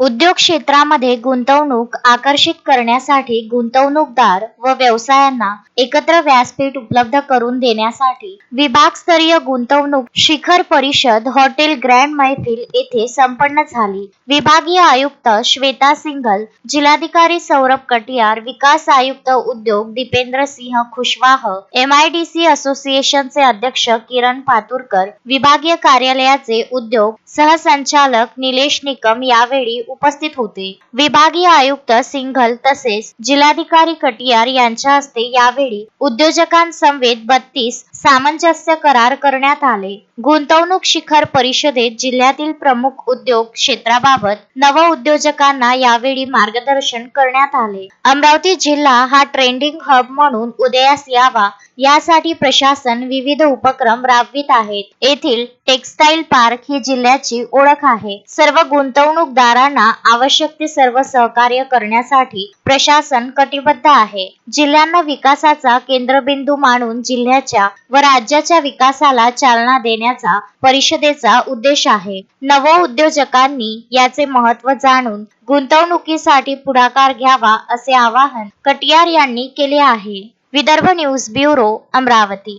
उद्योग क्षेत्रामध्ये गुंतवणूक आकर्षित करण्यासाठी गुंतवणूकदार व व्यवसायांना एकत्र व्यासपीठ उपलब्ध करून देण्यासाठी विभागस्तरीय गुंतवणूक शिखर परिषद हॉटेल ग्रँड मैफिल येथे संपन्न झाली। विभागीय आयुक्त श्वेता सिंघल, जिल्हाधिकारी सौरभ कटियार, विकास आयुक्त उद्योग दीपेंद्र सिंह खुशवाह, MIDC असोसिएशनचे अध्यक्ष किरण पातुरकर, विभागीय कार्यालयाचे उद्योग सहसंचालक निलेश निकम यावेळी उपस्थित होते। विभागीय आयुक्त सिंघल तसेच जिल्हाधिकारी कटियार यांच्या हस्ते यावेळी उद्योजकांसमवेत 32 सामंजस्य करार करण्यात आले। गुंतवणूक शिखर परिषदेत जिल्ह्यातील प्रमुख उद्योग क्षेत्राबाबत नवउद्योजकांना यावेळी मार्गदर्शन करण्यात आले। अमरावती जिल्हा हा ट्रेंडिंग हब म्हणून उदयास यावा यासाठी प्रशासन विविध उपक्रम राबवित आहेत। येथील टेक्सटाईल पार्क ही जिल्ह्याची ओळख आहे। सर्व गुंतवणूकदारांना आवश्यक ते सर्व सहकार्य करण्यासाठी प्रशासन कटिबद्ध आहे। जिल्ह्यांना विकासाचा केंद्रबिंदू मानून जिल्ह्याच्या व राज्याच्या विकासाला चालना देण्याचा परिषदेचा उद्देश आहे। नवउद्योजकांनी याचे महत्त्व जाणून गुंतवणुकीसाठी पुढाकार घ्यावा असे आवाहन कटियार यांनी केले आहे। Vidarbha news bureau, Amravati.